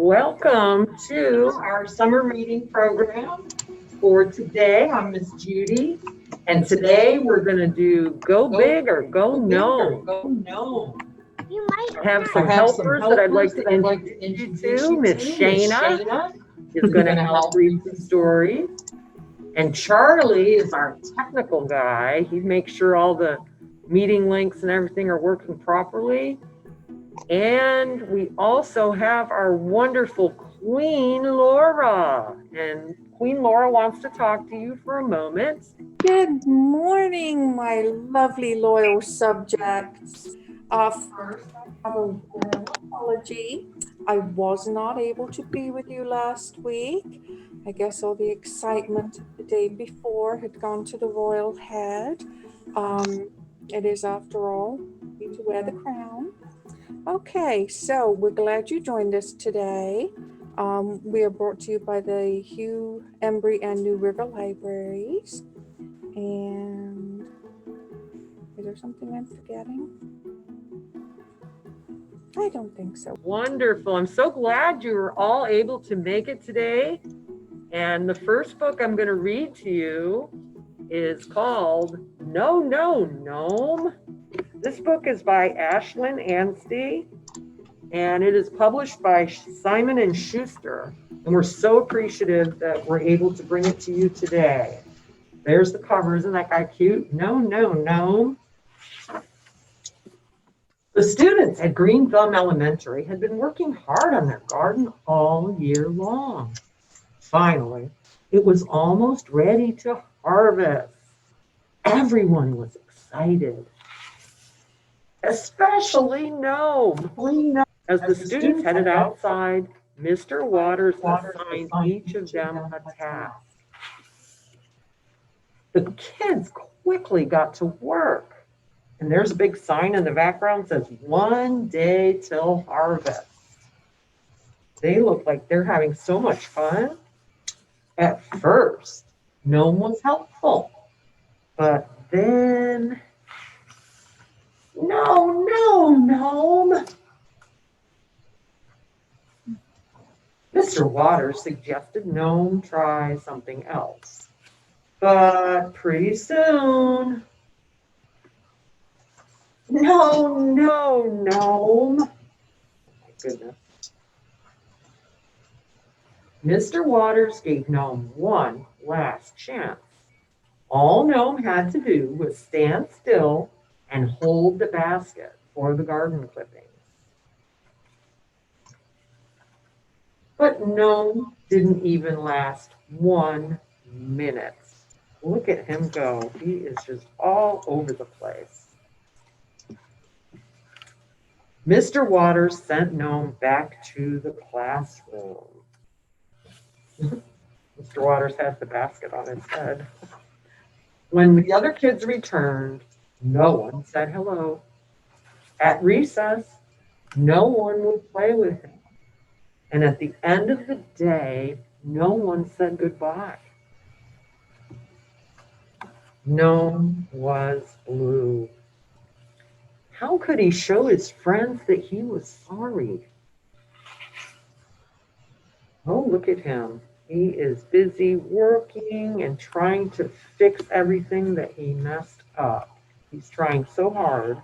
Welcome to our summer reading program. For today, I'm Miss Judy, and today we're going to do Go Big or Go Gnome. I have some helpers that I'd like to introduce you to. Miss Shaina is going to help read the stories. And Charlie is our technical guy. He makes sure all the meeting links and everything are working properly. And we also have our wonderful Queen Laura. And Queen Laura wants to talk to you for a moment. Good morning, my lovely loyal subjects. First, I have an apology. I was not able to be with you last week. I guess all the excitement the day before had gone to the royal head. It is, after all, me to wear the crown. Okay, so we're glad you joined us today. We are brought to you by the Hugh, Embry, and New River Libraries. And is there something I'm forgetting? I don't think so. Wonderful. I'm so glad you were all able to make it today. And the first book I'm going to read to you is called No, No, Gnome. This book is by Ashlyn Anstey, and it is published by Simon & Schuster. And we're so appreciative that we're able to bring it to you today. There's the cover. Isn't that guy cute? No, No, Gnome. The students at Green Thumb Elementary had been working hard on their garden all year long. Finally, it was almost ready to harvest. Everyone was excited, especially Gnome. As the students headed outside, Mr. Waters assigned each of them a task. The kids quickly got to work, and there's a big sign in the background that says 1 day till harvest. They look like they're having so much fun. At first, Gnome was helpful, but then, no, Gnome. Mr. Waters suggested Gnome try something else, but pretty soon, no, Gnome. Oh my goodness. Mr. Waters gave Gnome one last chance. All Gnome had to do was stand still and hold the basket for the garden clippings. But Gnome didn't even last 1 minute. Look at him go. He is just all over the place. Mr. Waters sent Gnome back to the classroom. Mr. Waters has the basket on his head. When the other kids returned, no one said hello. At recess, no one would play with him. And at the end of the day, no one said goodbye. Gnome was blue. How could he show his friends that he was sorry? Oh, look at him. He is busy working and trying to fix everything that he messed up. He's trying so hard.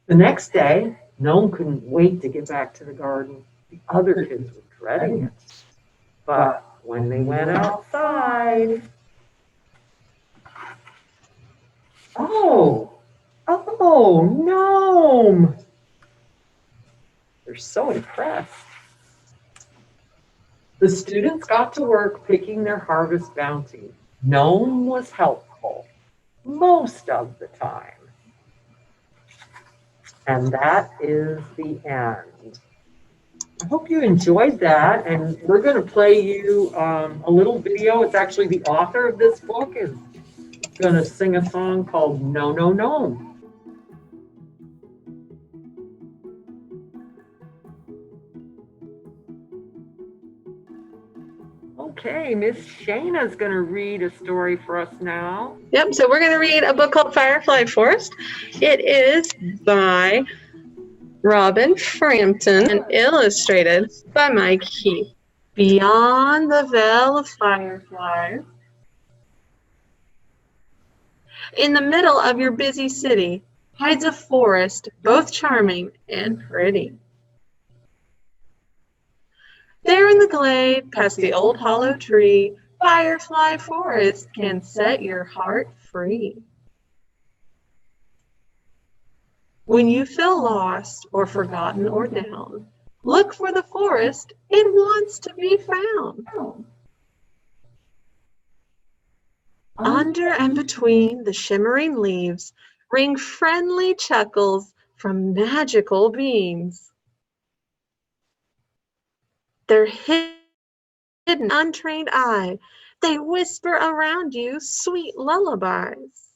The next day, Gnome couldn't wait to get back to the garden. The other kids were dreading it. But when they went outside, oh, Gnome! They're so impressed. The students got to work picking their harvest bounty. Gnome was helpful most of the time. And that is the end. I hope you enjoyed that, and we're going to play you a little video. It's actually the author of this book is going to sing a song called No, No, Gnome. Okay, Miss Shaina is going to read a story for us now. Yep, so we're going to read a book called Firefly Forest. It is by Robin Frampton, and illustrated by Mike Heath. Beyond the veil of fireflies, in the middle of your busy city, hides a forest, both charming and pretty. There in the glade, past the old hollow tree, Firefly Forest can set your heart free. When you feel lost or forgotten or down, look for the forest, it wants to be found. Under and between the shimmering leaves ring friendly chuckles from magical beams. Their hidden untrained eye, they whisper around you sweet lullabies.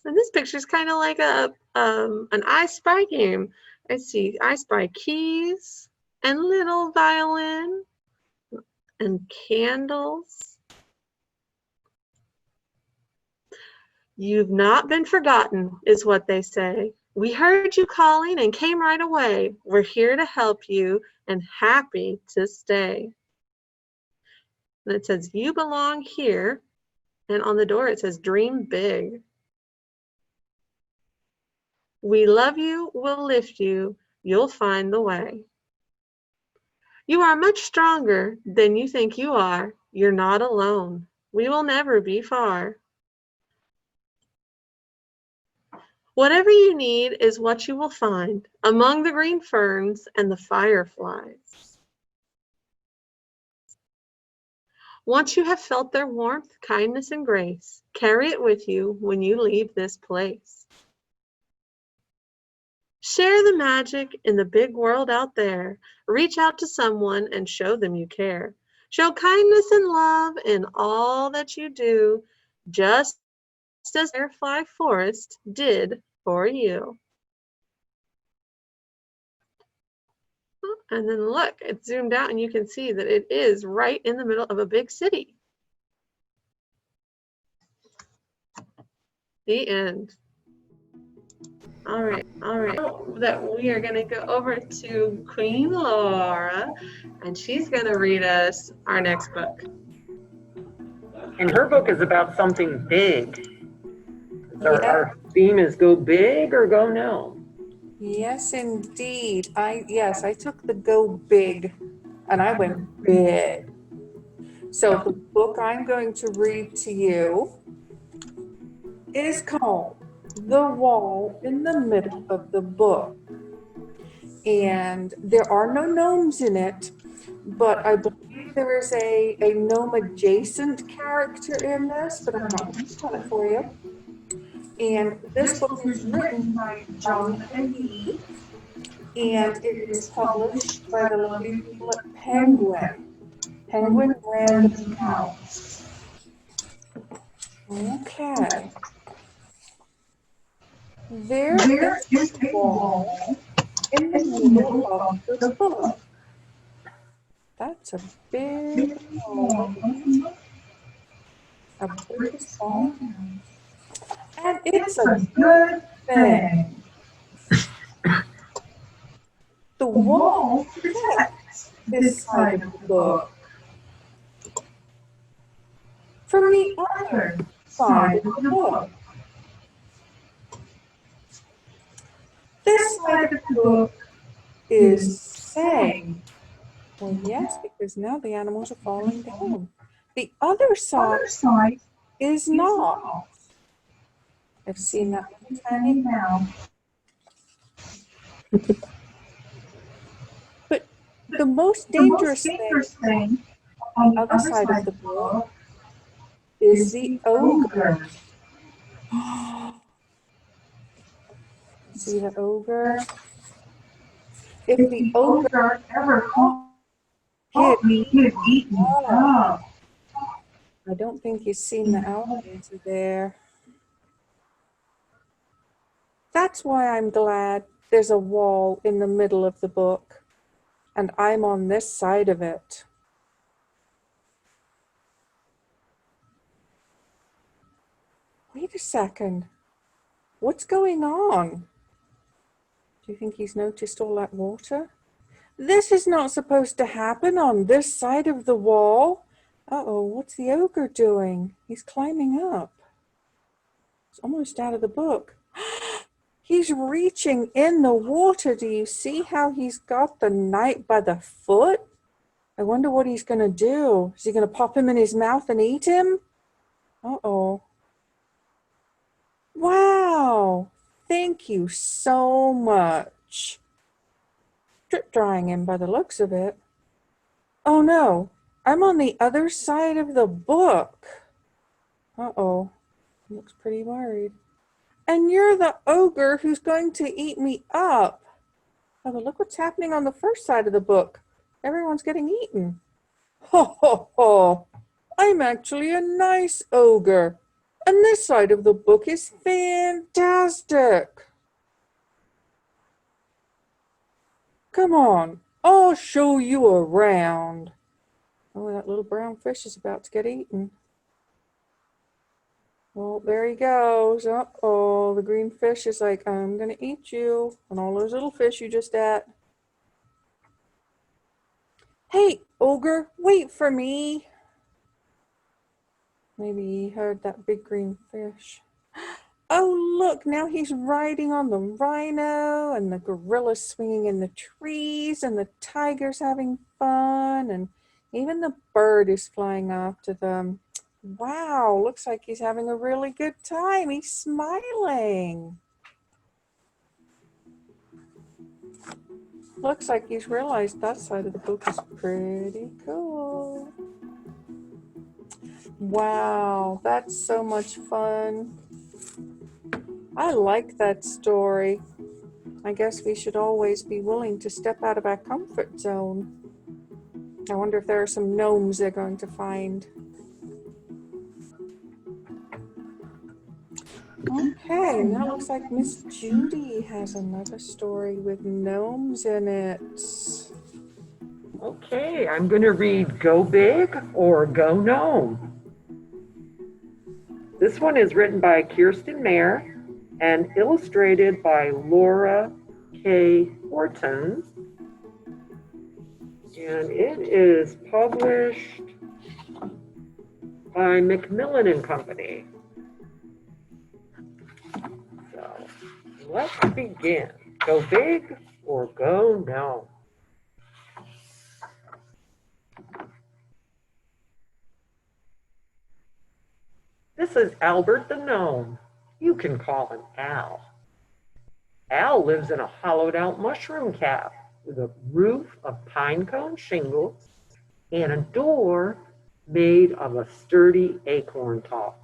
And this picture is kind of like an I Spy game. I see I Spy keys and little violin and candles. You've not been forgotten, is what they say. We heard you calling and came right away. We're here to help you and happy to stay. And it says, you belong here. And on the door, it says, dream big. We love you, we'll lift you, you'll find the way. You are much stronger than you think you are. You're not alone. We will never be far. Whatever you need is what you will find among the green ferns and the fireflies. Once you have felt their warmth, kindness, and grace, carry it with you when you leave this place. Share the magic in the big world out there. Reach out to someone and show them you care. Show kindness and love in all that you do, just as Firefly Forest did for you. And then look, it's zoomed out and you can see that it is right in the middle of a big city. The end. All right. Now that we are going to go over to Queen Laura, and she's going to read us our next book. And her book is about something big. Our theme is Go Big or Go Gnome. Yes, indeed. I took the Go Big and I went big. So the book I'm going to read to you is called The Wall in the Middle of the Book. And there are no gnomes in it, but I believe there is a gnome adjacent character in this, but I'm not going to spell it for you. And this book is written by Jonathan Heath, and it is published by the lovely people at Penguin Random House. Okay. There is a wall in the middle of the book. That's a big wall. A big wall. And it's a good thing. The wall protects this side of the book from the other side of the book. This side of the book is safe. Well, yes, because now the animals are falling down. The other side is not. I've seen that many times now. But the most dangerous thing on the other side of the book is the ogre. See the ogre? If the ogre ever caught me, he'd eat me up. I don't think you've seen the alligator there. That's why I'm glad there's a wall in the middle of the book, and I'm on this side of it. Wait a second. What's going on? Do you think he's noticed all that water? This is not supposed to happen on this side of the wall. Uh-oh, what's the ogre doing? He's climbing up. It's almost out of the book. He's reaching in the water. Do you see how he's got the knight by the foot? I wonder what he's going to do. Is he going to pop him in his mouth and eat him? Uh-oh. Wow. Thank you so much. Drip drying him by the looks of it. Oh no, I'm on the other side of the book. Uh-oh. Looks pretty worried. And you're the ogre who's going to eat me up. Oh, but look what's happening on the first side of the book. Everyone's getting eaten. Ho, ho, ho. I'm actually a nice ogre. And this side of the book is fantastic. Come on, I'll show you around. Oh, that little brown fish is about to get eaten. Well, there he goes. Uh-oh, the green fish is like, I'm going to eat you. And all those little fish you just ate. Hey, ogre, wait for me. Maybe he heard that big green fish. Oh, look, now he's riding on the rhino, and the gorilla's swinging in the trees, and the tiger's having fun, and even the bird is flying after them. Wow, looks like he's having a really good time. He's smiling. Looks like he's realized that side of the book is pretty cool. Wow, that's so much fun. I like that story. I guess we should always be willing to step out of our comfort zone. I wonder if there are some gnomes they're going to find. Okay, now it looks like Miss Judy has another story with gnomes in it. Okay, I'm going to read Go Big or Go Gnome. This one is written by Kirsten Mayer and illustrated by Laura K. Horton. And it is published by Macmillan and Company. So let's begin. Go Big or Go Gnome. This is Albert the Gnome. You can call him Al. Al lives in a hollowed out mushroom cap with a roof of pine cone shingles and a door made of a sturdy acorn top.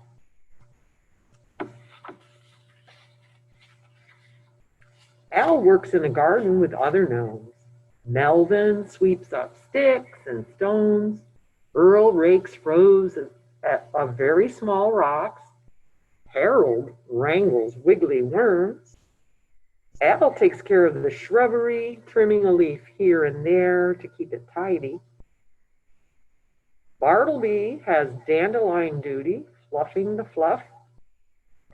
Al works in the garden with other gnomes. Melvin sweeps up sticks and stones. Earl rakes rows of very small rocks. Harold wrangles wiggly worms. Al takes care of the shrubbery, trimming a leaf here and there to keep it tidy. Bartleby has dandelion duty, fluffing the fluff.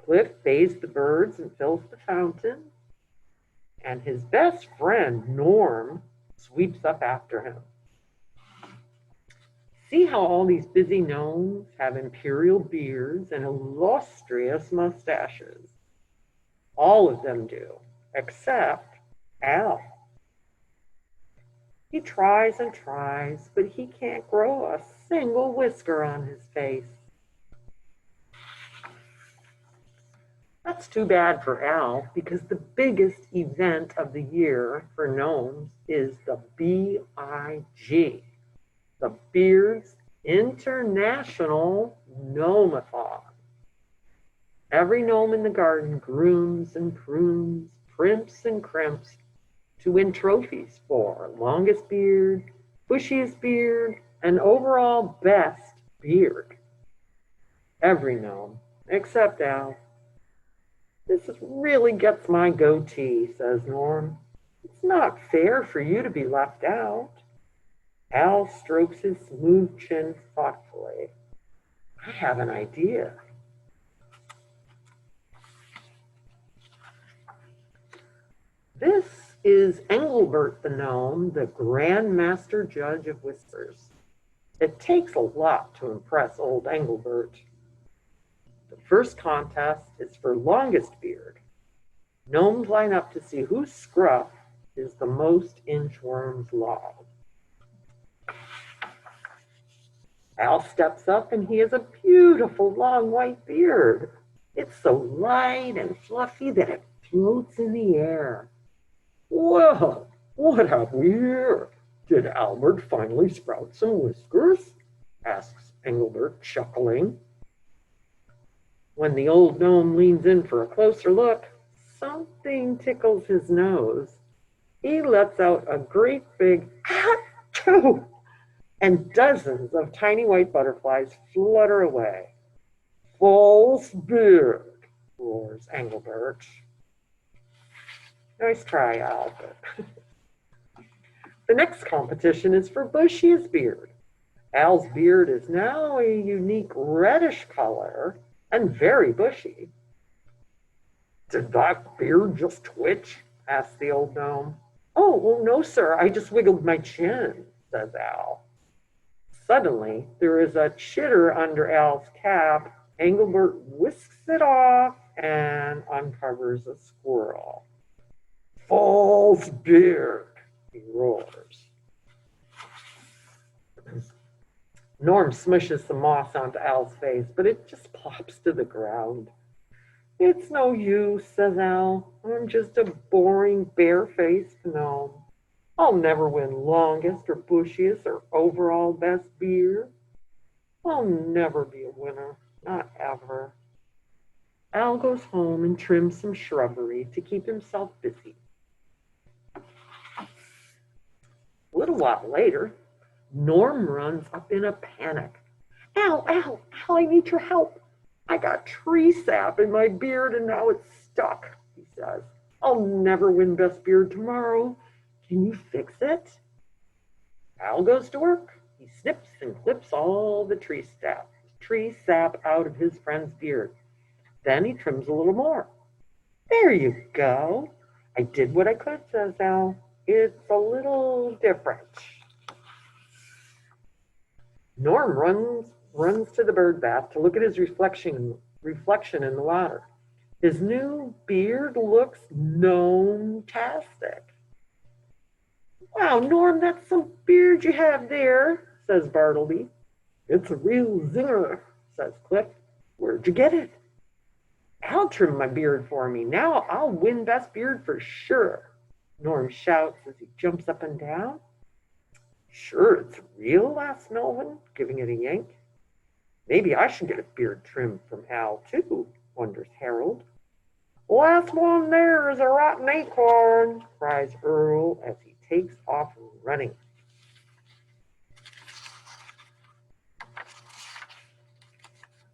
Cliff bathes the birds and fills the fountain. And his best friend, Norm, sweeps up after him. See how all these busy gnomes have imperial beards and illustrious mustaches. All of them do, except Al. He tries and tries, but he can't grow a single whisker on his face. That's too bad for Al, because the biggest event of the year for gnomes is the BIG. The Beards International Gnomathon. Every gnome in the garden grooms and prunes, primps and crimps to win trophies for longest beard, bushiest beard, and overall best beard. Every gnome, except Al. This really gets my goatee, says Norm. It's not fair for you to be left out. Al strokes his smooth chin thoughtfully. I have an idea. This is Engelbert the gnome, the Grand Master Judge of Whispers. It takes a lot to impress old Engelbert. The first contest is for longest beard. Gnomes line up to see whose scruff is the most inchworms long. Al steps up and he has a beautiful long white beard. It's so light and fluffy that it floats in the air. Well, what have we here? Did Albert finally sprout some whiskers? Asks Engelbert, chuckling. When the old gnome leans in for a closer look, something tickles his nose. He lets out a great big achoo, and dozens of tiny white butterflies flutter away. False beard, roars Engelbert. Nice try, Albert. The next competition is for bushiest beard. Al's beard is now a unique reddish color and very bushy. Did that beard just twitch? Asked the old gnome. Oh, well, no, sir, I just wiggled my chin, says Al. Suddenly, there is a chitter under Al's cap. Engelbert whisks it off and uncovers a squirrel. False beard, he roars. Norm smushes some moss onto Al's face, but it just plops to the ground. It's no use, says Al. I'm just a boring, bare-faced gnome. I'll never win longest or bushiest or overall best beard. I'll never be a winner, not ever. Al goes home and trims some shrubbery to keep himself busy. A little while later, Norm runs up in a panic. Al, I need your help. I got tree sap in my beard and now it's stuck, he says. I'll never win best beard tomorrow. Can you fix it? Al goes to work. He snips and clips all the tree sap out of his friend's beard. Then he trims a little more. There you go. I did what I could, says Al. It's a little different. Norm runs to the bird bath to look at his reflection in the water. His new beard looks gnome-tastic. Wow, Norm, that's some beard you have there, says Bartleby. It's a real zinger, says Cliff. Where'd you get it? Al trimmed my beard for me. Now I'll win best beard for sure, Norm shouts as he jumps up and down. Sure, it's real, asks Melvin, giving it a yank. Maybe I should get a beard trim from Al, too, wonders Harold. Last one there is a rotten acorn, cries Earl as he takes off running.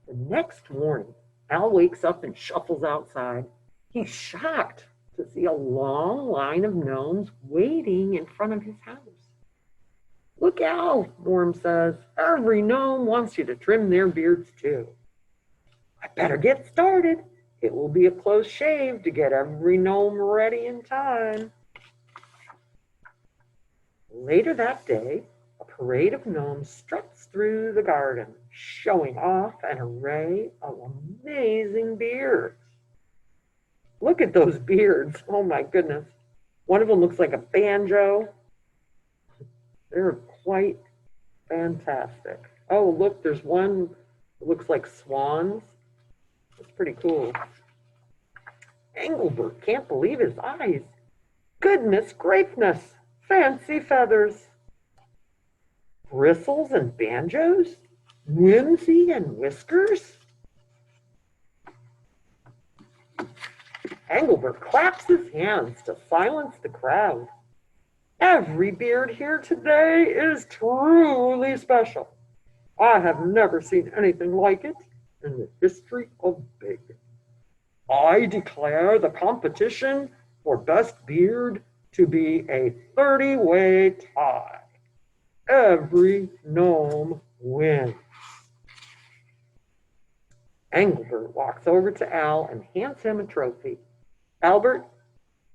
The next morning, Al wakes up and shuffles outside. He's shocked to see a long line of gnomes waiting in front of his house. Look, Al, Norm says, every gnome wants you to trim their beards too. I better get started. It will be a close shave to get every gnome ready in time. Later that day, a parade of gnomes struts through the garden, showing off an array of amazing beards. Look at those beards. Oh my goodness. One of them looks like a banjo. They're quite fantastic. Oh, look, there's one that looks like swans. That's pretty cool. Engelbert can't believe his eyes. Goodness grapeness, fancy feathers. Bristles and banjos? Whimsy and whiskers? Engelbert claps his hands to silence the crowd. Every beard here today is truly special. I have never seen anything like it in the history of Big. I declare the competition for best beard to be a 30-way tie. Every gnome wins. Engelbert walks over to Al and hands him a trophy. Albert,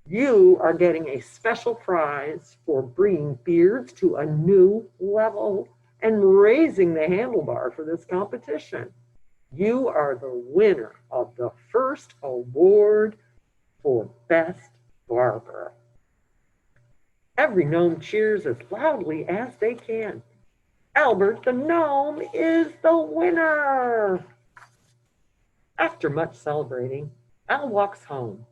You are getting a special prize for bringing beards to a new level and raising the handlebar for this competition. You are the winner of the first award for Best Barber. Every gnome cheers as loudly as they can. Albert the gnome is the winner. After much celebrating, Al walks home.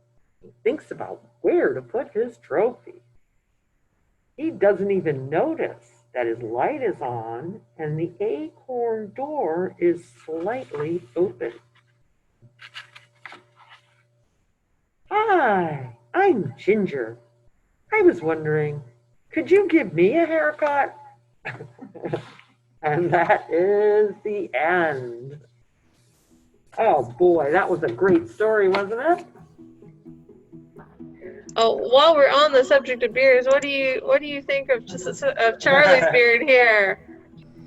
He thinks about where to put his trophy. He doesn't even notice that his light is on and the acorn door is slightly open. Hi, I'm Ginger. I was wondering, could you give me a haircut? And that is the end. Oh boy, that was a great story, wasn't it? Oh, while we're on the subject of beards, what do you think of Charlie's beard here?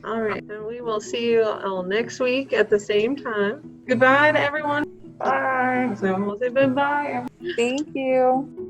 All right, and we will see you all next week at the same time. Goodbye to everyone. Bye. So we'll say goodbye. Thank you.